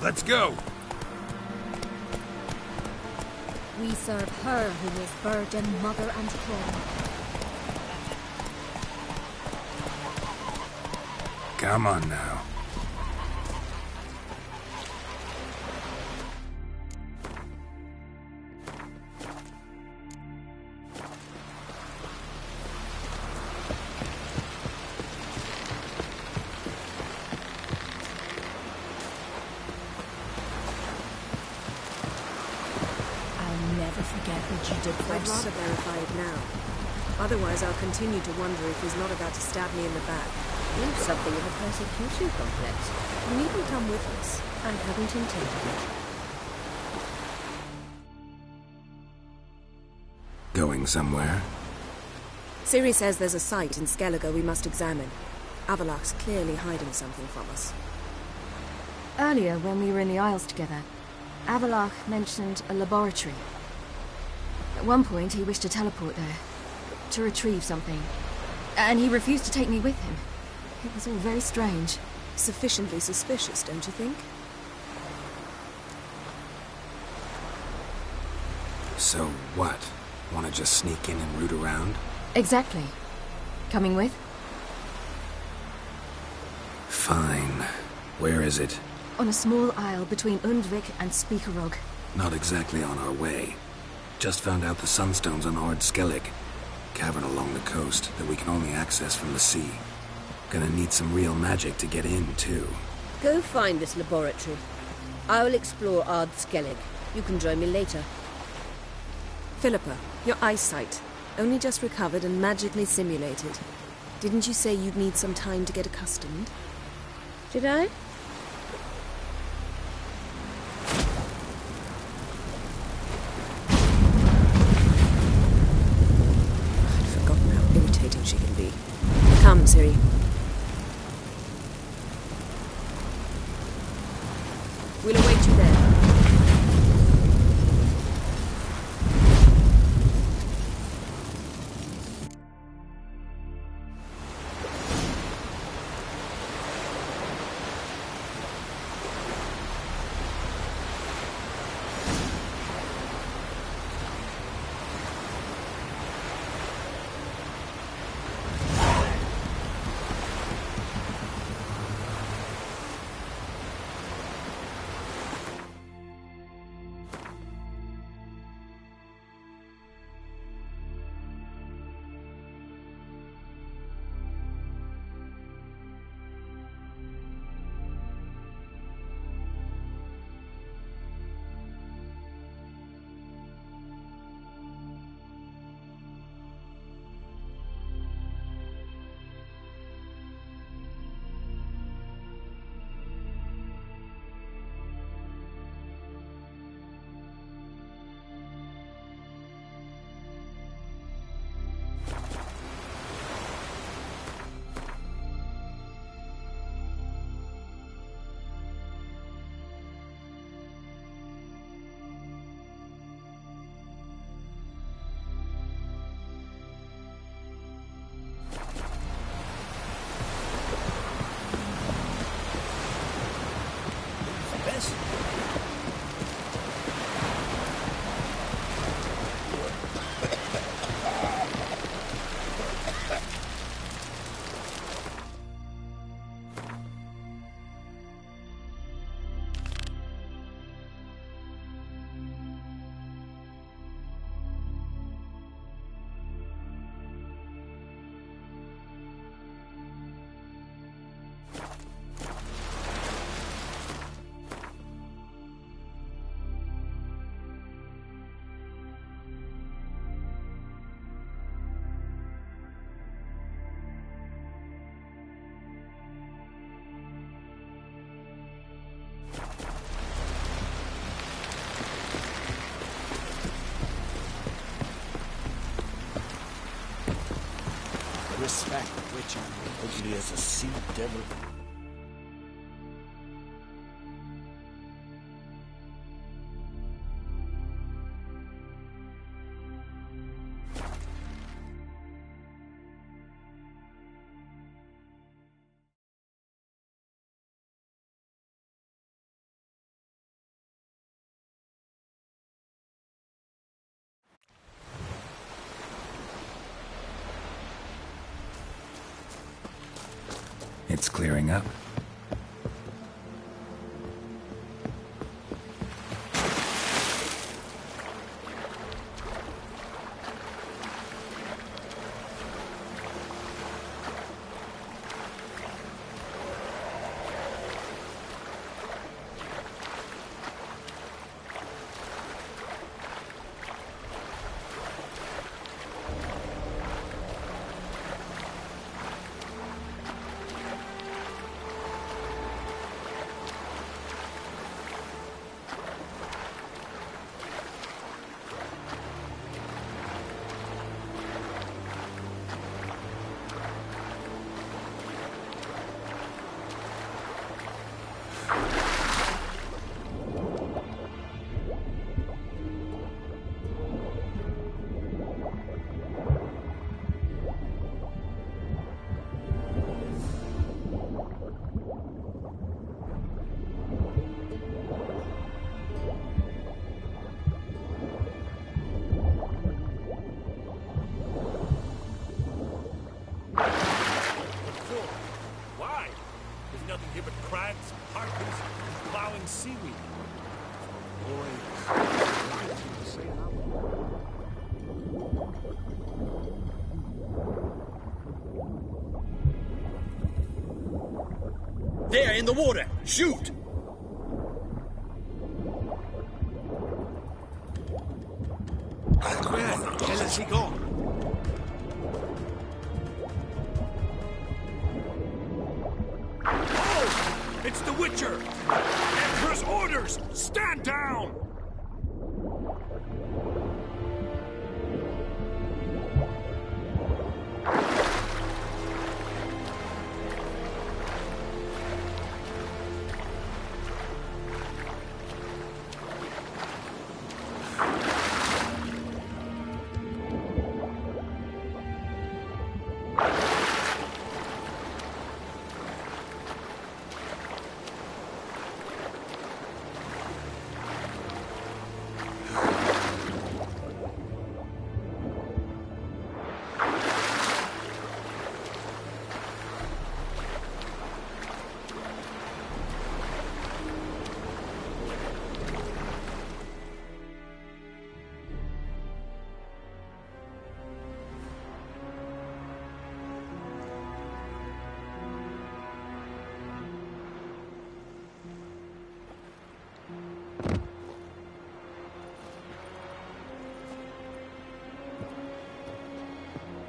Let's go! We serve her who is virgin, mother and throne. Come on now. Forget what you did for I'd us. rather verify it now. Otherwise, I'll continue to wonder if he's not about to stab me in the back. You've something of a persecution complex. You needn't come with us. I hadn't intended it. Going somewhere? Ciri says there's a site in Skellige we must examine. Avallac'h's clearly hiding something from us. Earlier, when we were in the Isles together, Avallac'h mentioned a laboratory. At one point, he wished to teleport there, to retrieve something. And he refused to take me with him. It was all very strange. Sufficiently suspicious, don't you think? So what? Want to just sneak in and root around? Exactly. Coming with? Fine. Where is it? On a small isle between Undvik and Speakerog. Not exactly on our way. Just found out the sunstones on Ard Skellig. Cavern along the coast that we can only access from the sea. Gonna need some real magic to get in, too. Go find this laboratory. I'll explore Ard Skellig. You can join me later. Philippa, your eyesight. Only just recovered and magically simulated. Didn't you say you'd need some time to get accustomed? Did I? I'd forgotten how irritating she can be. Come, Ciri. We'll await you there. Respect which I'm ugly as a sea devil. It's clearing up. Why? There's nothing here but crabs, harpies, and plowing seaweed. There, in the water! Shoot! Where the hell has he gone? Oh! It's the Witcher! Emperor's orders! Stand down!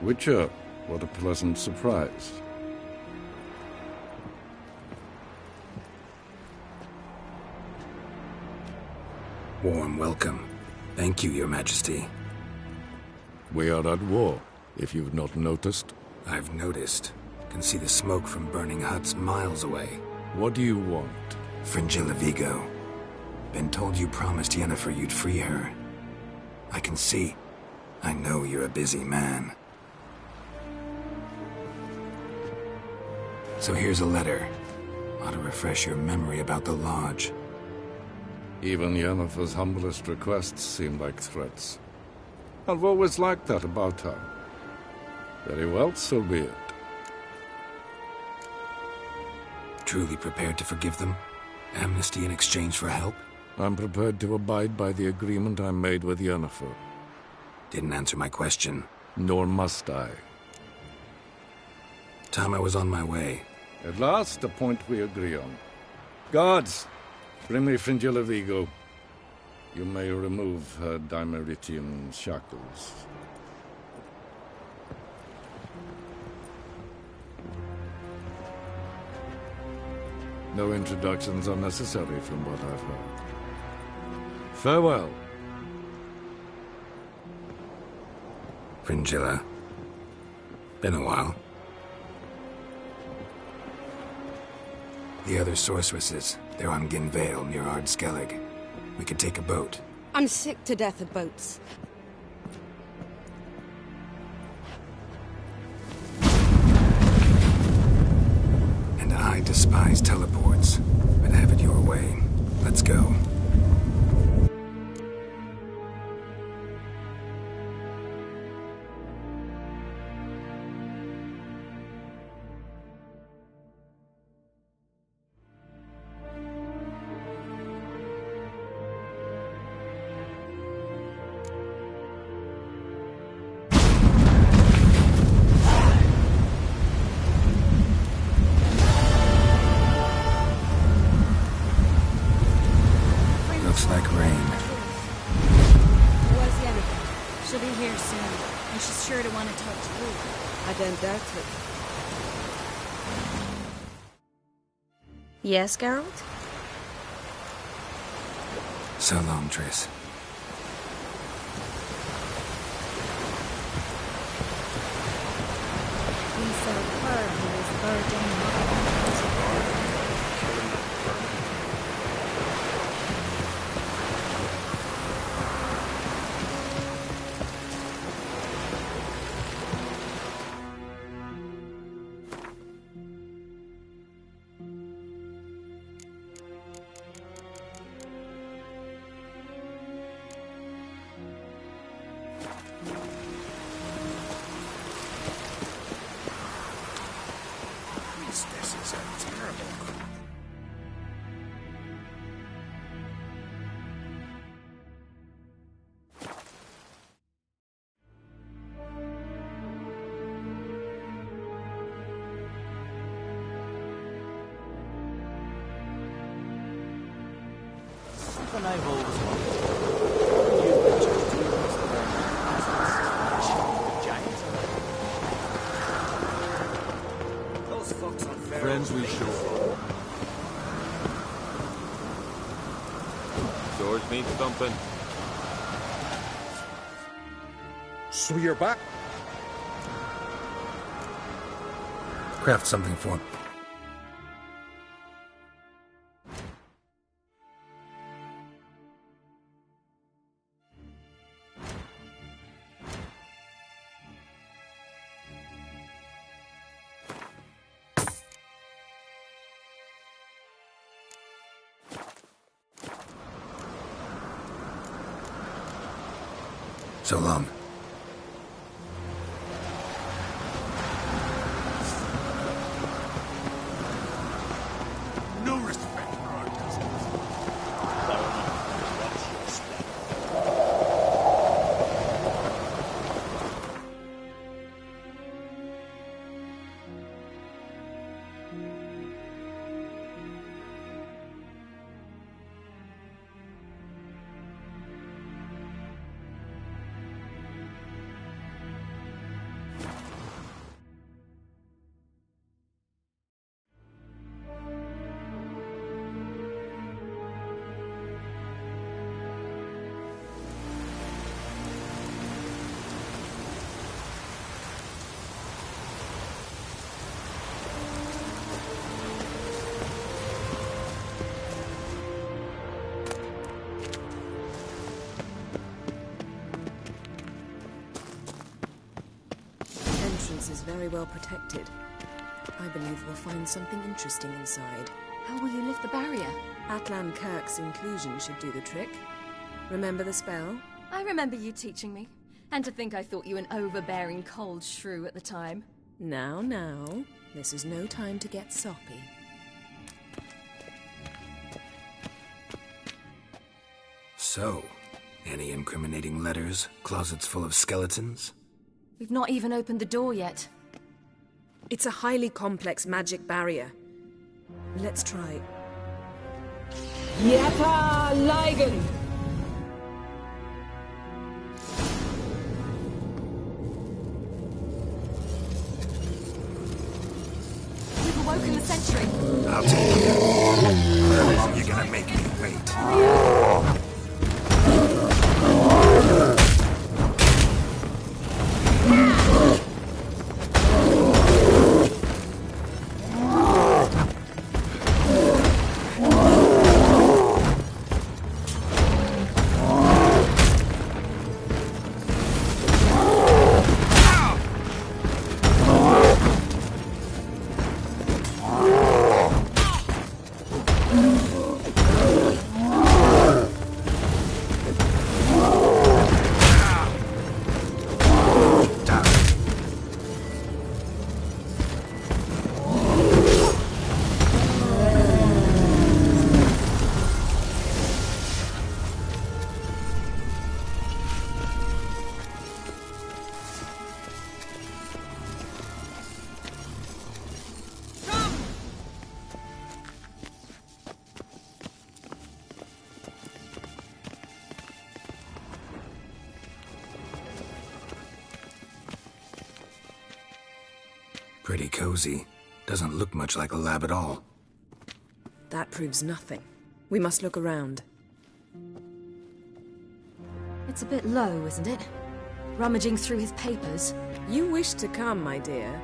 Witcher, what a pleasant surprise. Warm welcome. Thank you, Your Majesty. We are at war, if you've not noticed. I've noticed. Can see the smoke from burning huts miles away. What do you want? Fringilla Vigo. Been told you promised Yennefer you'd free her. I can see. I know you're a busy man. So here's a letter. Ought to refresh your memory about the Lodge. Even Yennefer's humblest requests seem like threats. I've always liked that about her. Very well, so be it. Truly prepared to forgive them? Amnesty in exchange for help? I'm prepared to abide by the agreement I made with Yennefer. Didn't answer my question. Nor must I. Time I was on my way. At last, a point we agree on. Guards, bring me Fringilla Vigo. You may remove her Dimeritian shackles. No introductions are necessary from what I've heard. Farewell. Fringilla. Been a while. The other sorceresses, they're on Ginvale near Ard Skellig. We could take a boat. I'm sick to death of boats. And I despise teleports, but have it your way. Let's go. want to touch you. I don't doubt it. Yes, Geralt? So long, Triss. He said her who was virgin This is a terrible crime. Something I've always wanted. You witchers do this giants around. Those fucks on Pharaoh's Friends we show. Swords need thumping. So you're back? Craft something for him. So long. No respect for our cousins. What's your step? The entrance is very well protected. I believe we'll find something interesting inside. How will you lift the barrier? Atlan Kirk's inclusion should do the trick. Remember the spell? I remember you teaching me. And to think I thought you an overbearing cold shrew at the time. Now, this is no time to get soppy. So, any incriminating letters? Closets full of skeletons? We've not even opened the door yet. It's a highly complex magic barrier. Let's try. Yata Ligan! We've awoken the sentry. I'll take it. How long you gonna make me wait? Pretty cozy. Doesn't look much like a lab at all. That proves nothing. We must look around. It's a bit low, isn't it? Rummaging through his papers. You wish to come, my dear.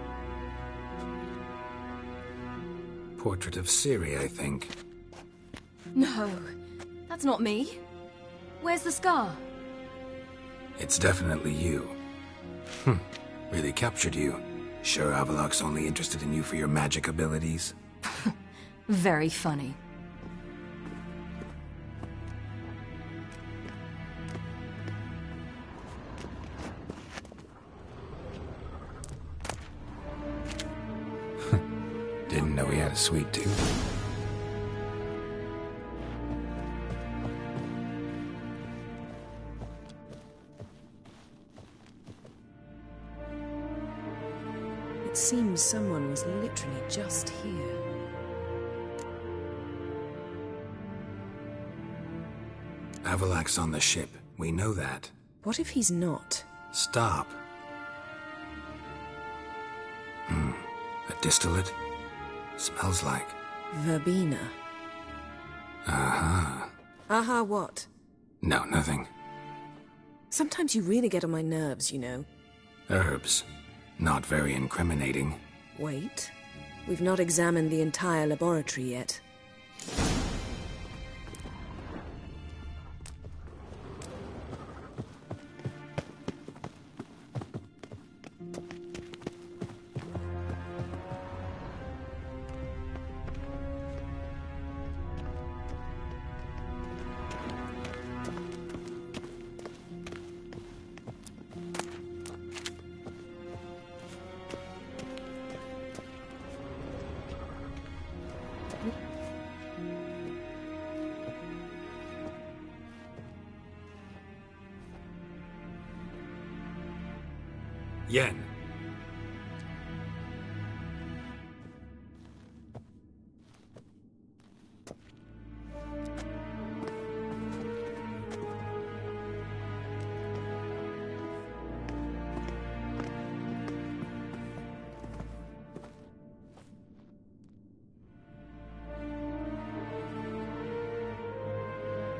Portrait of Ciri, I think. No, that's not me. Where's the scar? It's definitely you. Really captured you. Sure Avallac'h's only interested in you for your magic abilities? Very funny. Didn't know he had a sweet tooth. It seems someone was literally just here. Avallac'h's on the ship. We know that. What if he's not? Stop. A distillate? Smells like... Verbena. Aha. Aha what? No, nothing. Sometimes you really get on my nerves, you know. Herbs. Not very incriminating. Wait. We've not examined the entire laboratory yet. Yen.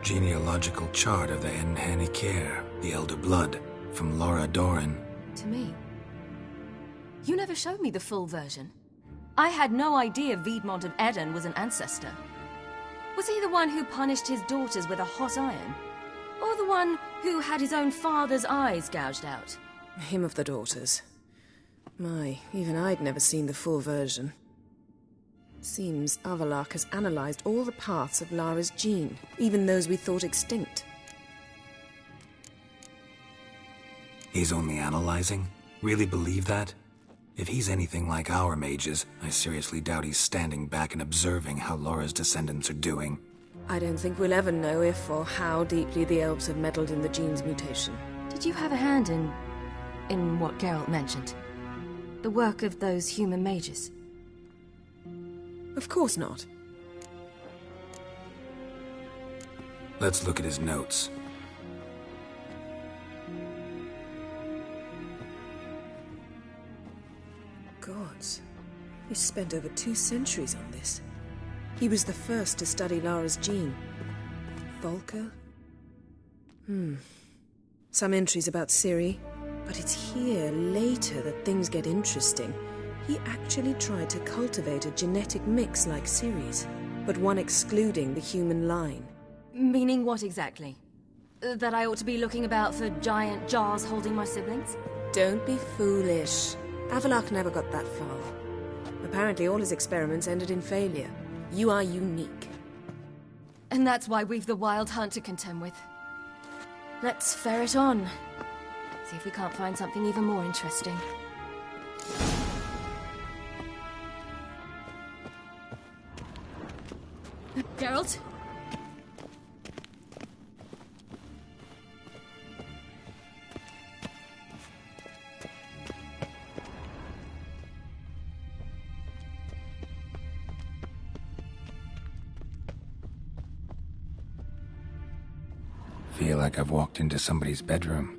Genealogical chart of the Enhanikare, the Elder Blood, from Laura Doran. To me. You never showed me the full version. I had no idea Viedmont of Eden was an ancestor. Was he the one who punished his daughters with a hot iron? Or the one who had his own father's eyes gouged out? Him of the daughters. My, even I'd never seen the full version. Seems Avallac'h has analyzed all the parts of Lara's gene, even those we thought extinct. He's only analyzing? Really believe that? If he's anything like our mages, I seriously doubt he's standing back and observing how Laura's descendants are doing. I don't think we'll ever know if or how deeply the elves have meddled in the gene's mutation. Did you have a hand in what Geralt mentioned? The work of those human mages? Of course not. Let's look at his notes. Gods. He spent over 2 centuries on this. He was the first to study Lara's gene. Volker? Some entries about Ciri, but it's here, later, that things get interesting. He actually tried to cultivate a genetic mix like Ciri's, but one excluding the human line. Meaning what exactly? That I ought to be looking about for giant jars holding my siblings? Don't be foolish. Avallac'h never got that far. Apparently all his experiments ended in failure. You are unique. And that's why we've the Wild Hunt to contend with. Let's ferret on. See if we can't find something even more interesting. Geralt? Feel like I've walked into somebody's bedroom.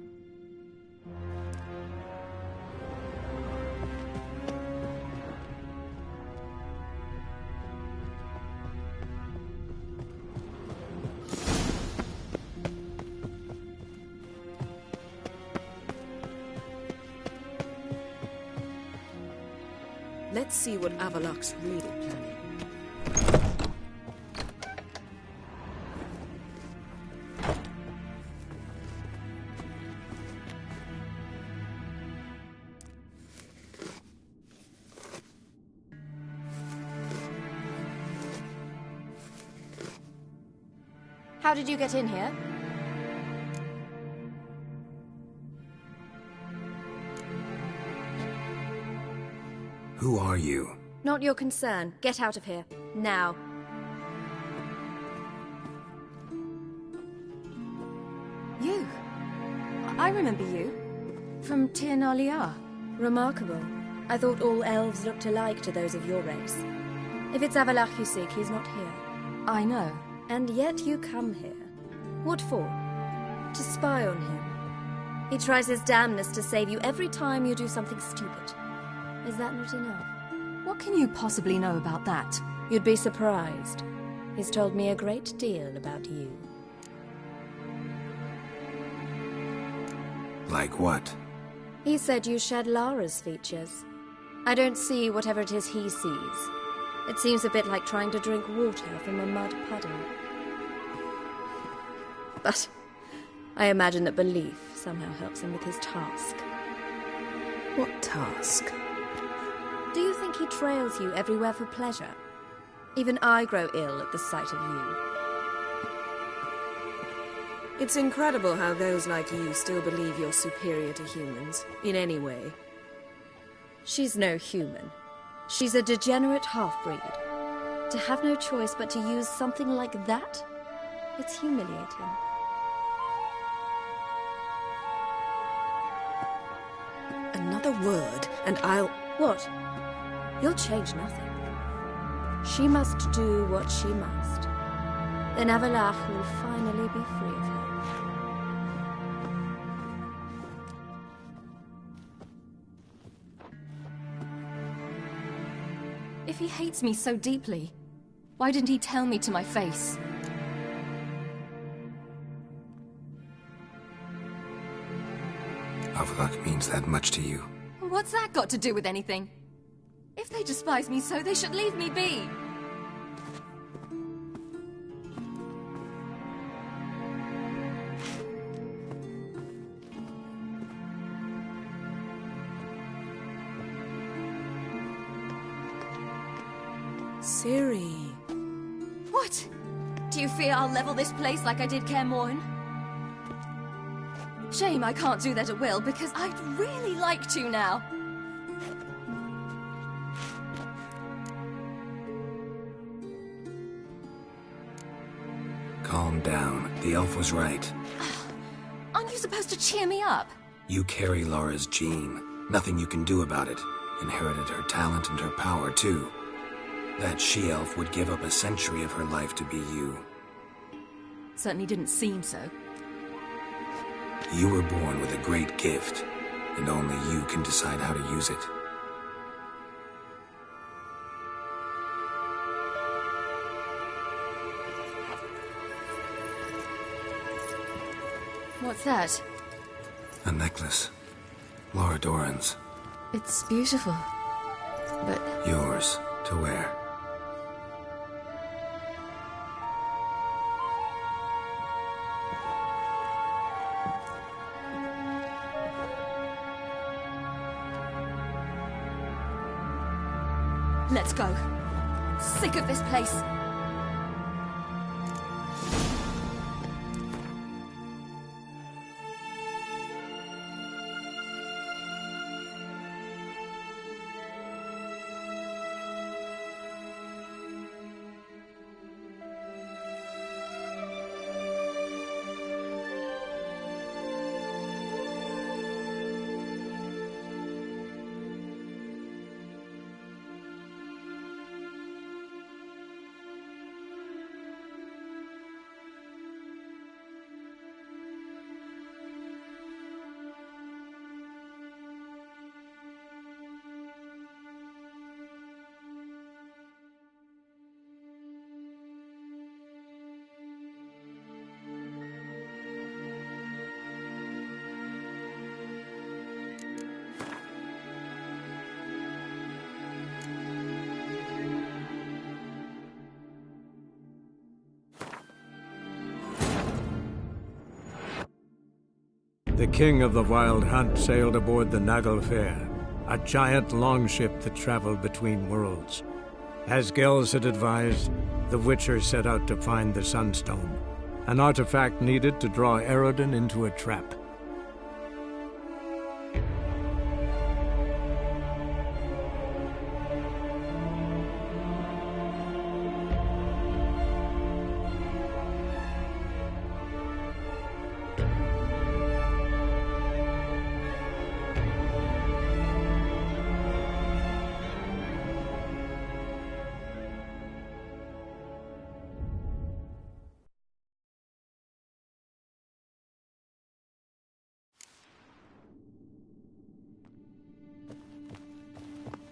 Let's see what Avallac'h's really planning. How did you get in here? Who are you? Not your concern. Get out of here. Now. You? I remember you. From Tir na Liar. Remarkable. I thought all elves looked alike to those of your race. If it's Avallac'h you seek, he's not here. I know. And yet you come here. What for? To spy on him. He tries his damnedest to save you every time you do something stupid. Is that not enough? What can you possibly know about that? You'd be surprised. He's told me a great deal about you. Like what? He said you shared Lara's features. I don't see whatever it is he sees. It seems a bit like trying to drink water from a mud puddle. But I imagine that belief somehow helps him with his task. What task? Do you think he trails you everywhere for pleasure? Even I grow ill at the sight of you. It's incredible how those like you still believe you're superior to humans, in any way. She's no human. She's a degenerate half-breed. To have no choice but to use something like that? It's humiliating. Another word, and I'll... What? You'll change nothing. She must do what she must. Then Avallac'h will finally be free of her. If he hates me so deeply, why didn't he tell me to my face? Avallac'h means that much to you. What's that got to do with anything? If they despise me so, they should leave me be. Ciri. What? Do you fear I'll level this place like I did Kaer Morhen? Shame I can't do that at will, because I'd really like to now. Calm down. The elf was right. Aren't you supposed to cheer me up? You carry Lara's gene. Nothing you can do about it. Inherited her talent and her power, too. That she-elf would give up a century of her life to be you. Certainly didn't seem so. You were born with a great gift, and only you can decide how to use it. What's that? A necklace. Lara Dorren's. It's beautiful, but... Yours to wear. Let's go. Sick of this place. the king of the Wild Hunt sailed aboard the Naglfar, a giant longship that traveled between worlds. As Gels had advised, the Witcher set out to find the Sunstone, an artifact needed to draw Eredin into a trap.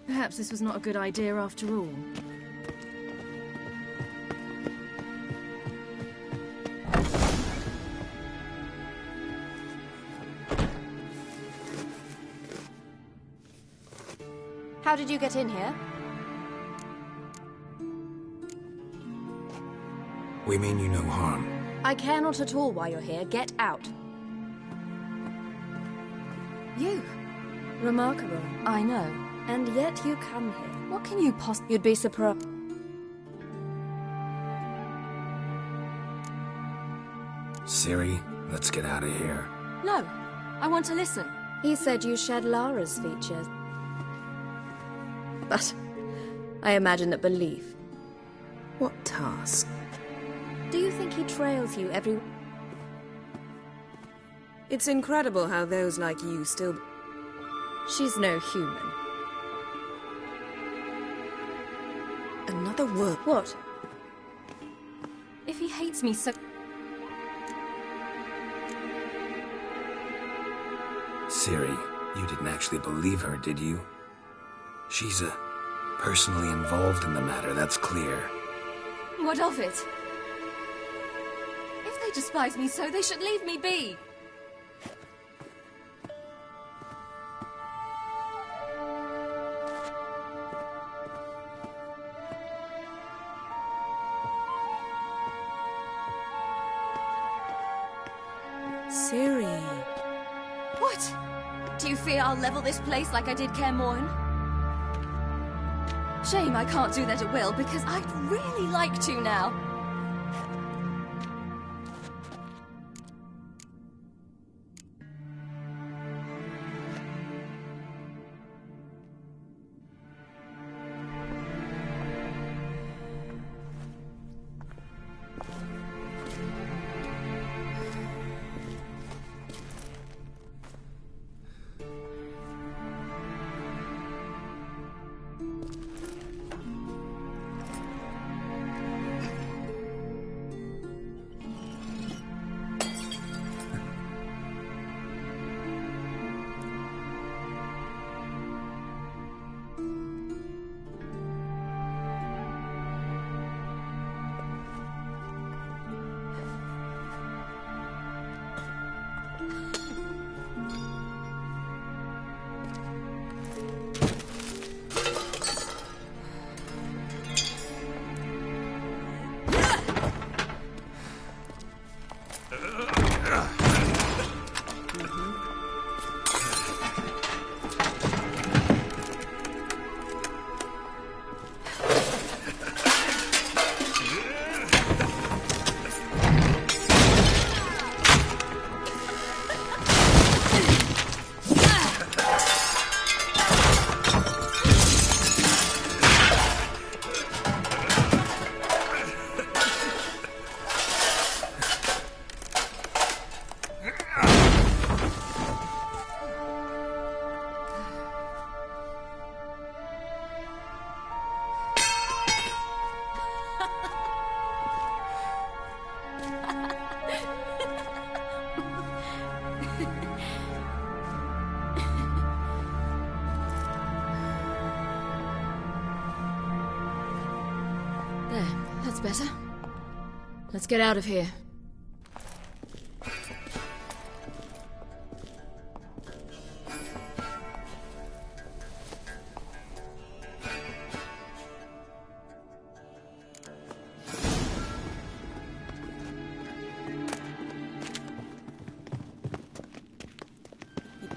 Perhaps this was not a good idea after all. How did you get in here? We mean you no harm. I care not at all why you're here. Get out. You? Remarkable. I know. And yet you come here. What can you possibly... You'd be surprised. Ciri, let's get out of here. No, I want to listen. He said you shared Lara's features. But I imagine that belief. What task? Do you think he trails you every... It's incredible how those like you still... She's no human. Another word. What? If he hates me so... Ciri, you didn't actually believe her, did you? She's personally involved in the matter, that's clear. What of it? If they despise me so, they should leave me be. Ciri. What? Do you fear I'll level this place like I did Kaer Morhen? Shame I can't do that at will, because I'd really like to now. That's better. Let's get out of here.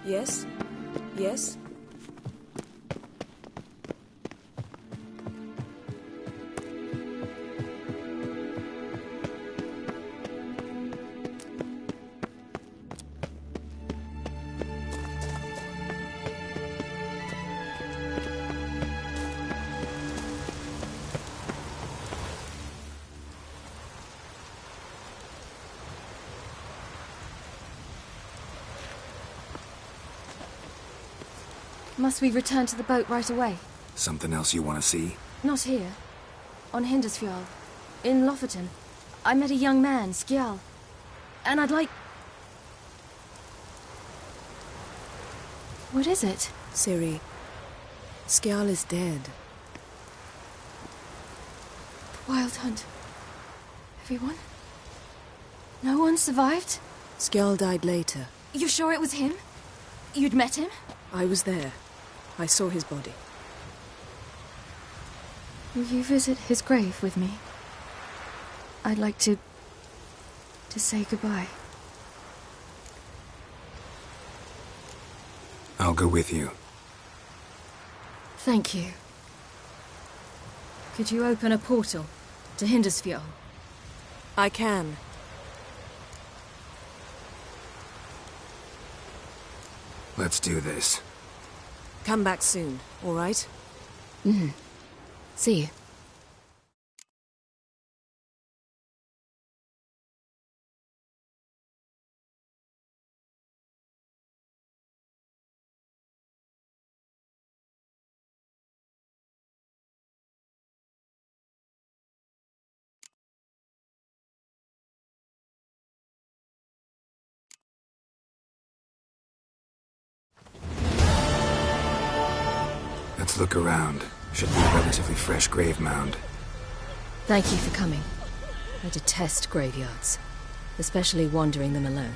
Yes? Yes? Must we return to the boat right away? Something else you want to see? Not here. On Hindersfjall. In Lofoten. I met a young man, Skjal. And I'd like... What is it? Ciri, Skjal is dead. The Wild Hunt. Everyone? No one survived? Skjal died later. You sure it was him? You'd met him? I was there. I saw his body. Will you visit his grave with me? I'd like to say goodbye. I'll go with you. Thank you. Could you open a portal to Hindersfjall? I can. Let's do this. Come back soon, all right? Mm-hmm. See you. Let's look around. Should be a relatively fresh grave mound. Thank you for coming. I detest graveyards, especially wandering them alone.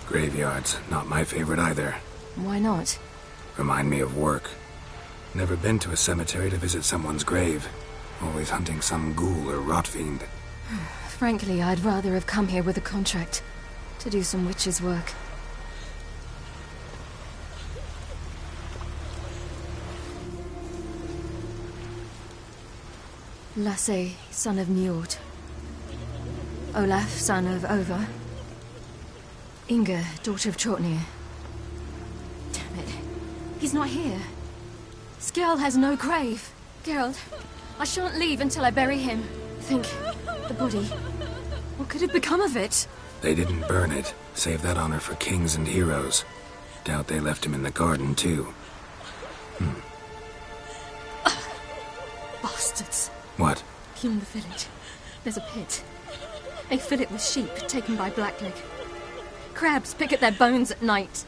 Graveyards, not my favorite either. Why not? Remind me of work. Never been to a cemetery to visit someone's grave. Always hunting some ghoul or rot fiend. Frankly, I'd rather have come here with a contract to do some witch's work. Lasse, son of Njord. Olaf, son of Over. Inga, daughter of Trotnir. Damn it. He's not here. Skjal has no grave. Geralt, I shan't leave until I bury him. Think, the body. What could have become of it? They didn't burn it. Save that honor for kings and heroes. Doubt they left him in the garden, too. Bastards. What? Beyond the village, there's a pit. They fill it with sheep taken by Blackleg. Crabs pick at their bones at night.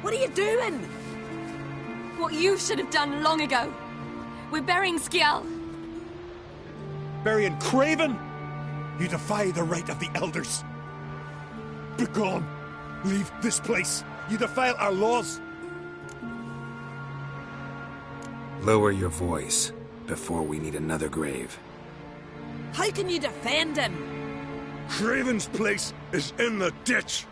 What are you doing? What you should have done long ago. We're burying Skjal. Burying Craven? You defy the right of the elders. Begone. Leave this place. You defile our laws. Lower your voice before we need another grave. How can you defend him? Craven's place is in the ditch.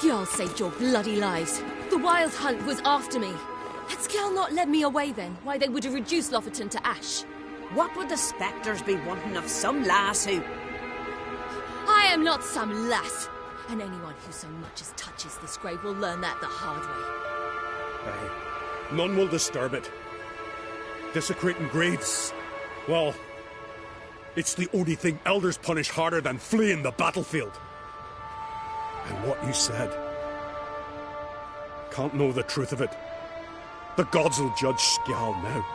Skjall saved your bloody lives. The Wild Hunt was after me. Had Skjall not led me away then, why they would have reduced Lofoten to ash. What would the spectres be wanting of some lass who... I am not some lass. And anyone who so much as touches this grave will learn that the hard way. Aye. None will disturb it. Desecrating graves, well, it's the only thing elders punish harder than fleeing the battlefield. And what you said, can't know the truth of it. The gods will judge Skjall now.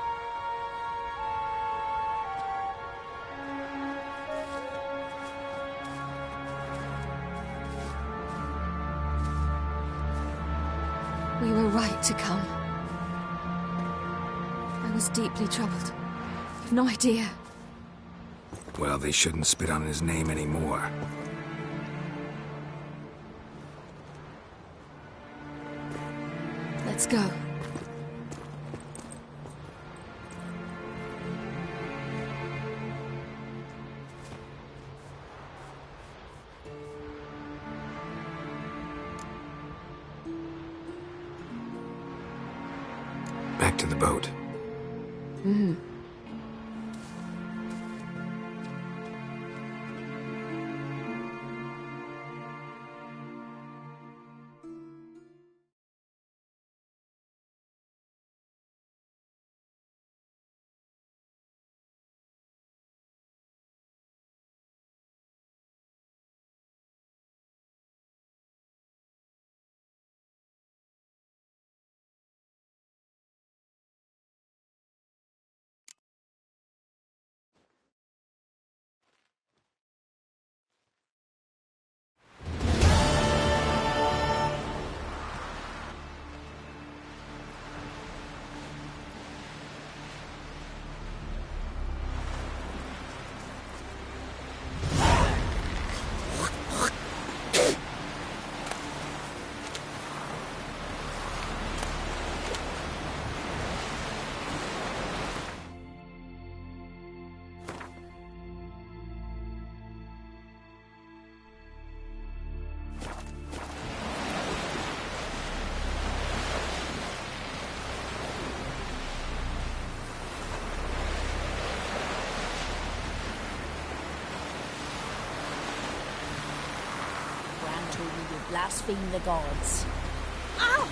We were right to come. I was deeply troubled. You've no idea. Well, they shouldn't spit on his name anymore. Let's go. Back to the boat. Mm-hmm. Blaspheme the gods. Ow!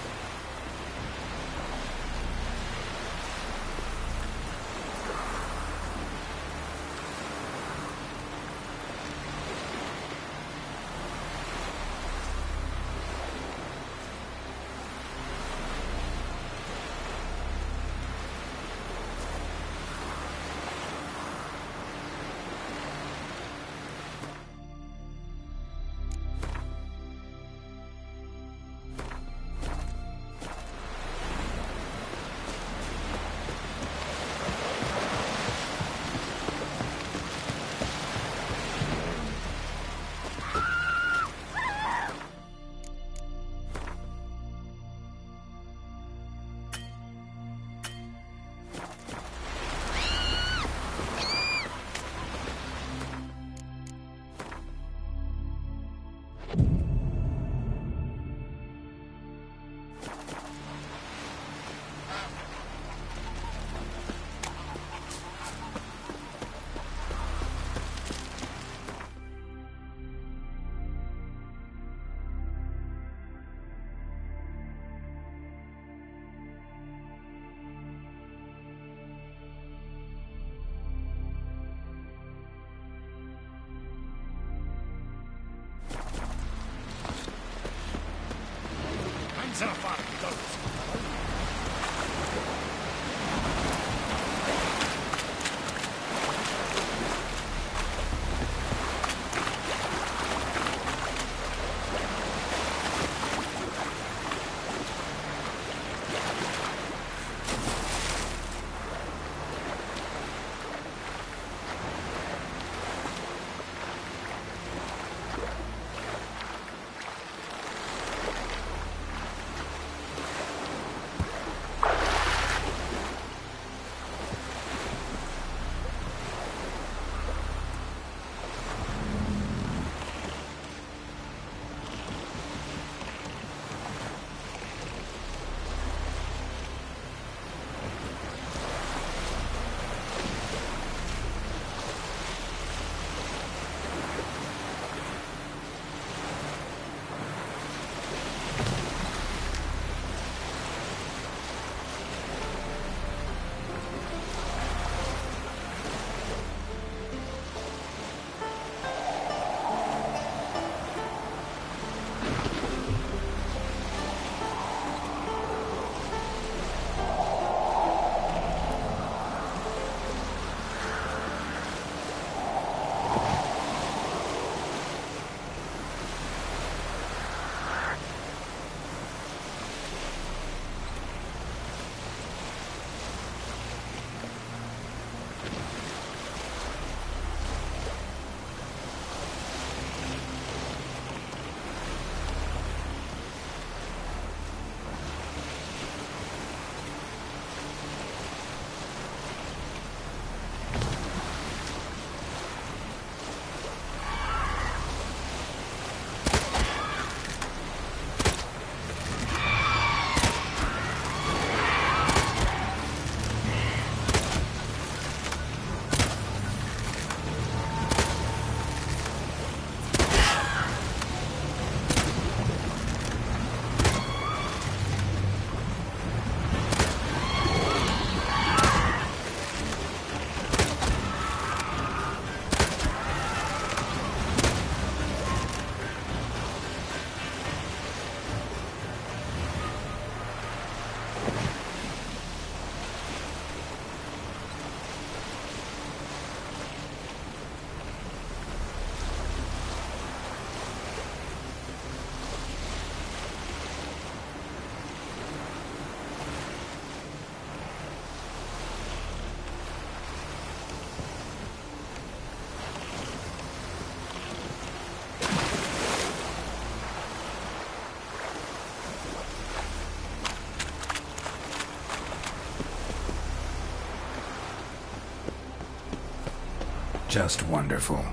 Just wonderful.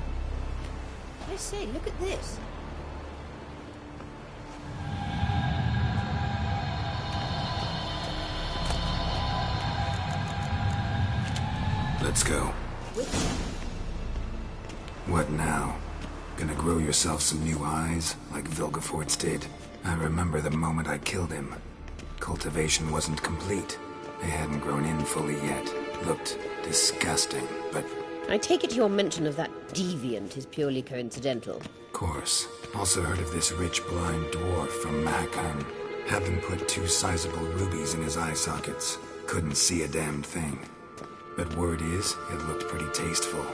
I say, look at this. Let's go. What now? Gonna grow yourself some new eyes, like Vilgefortz did? I remember the moment I killed him. Cultivation wasn't complete. They hadn't grown in fully yet. Looked disgusting, but... I take it your mention of that deviant is purely coincidental. Course. Also heard of this rich blind dwarf from Mahakam. Had them put 2 sizable rubies in his eye sockets. Couldn't see a damn thing. But word is, it looked pretty tasteful.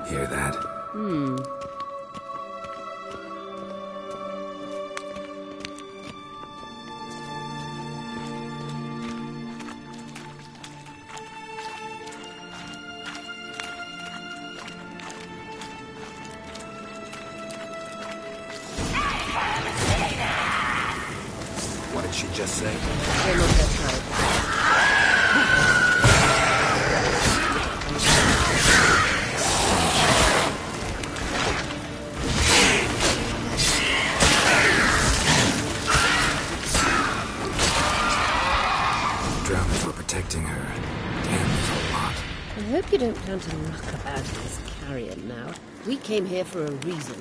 Hear that? What did she just say? We're not that tribe. Drowners were protecting her. Damn, there's a lot. I hope you don't plan to knock about this carrion now. We came here for a reason.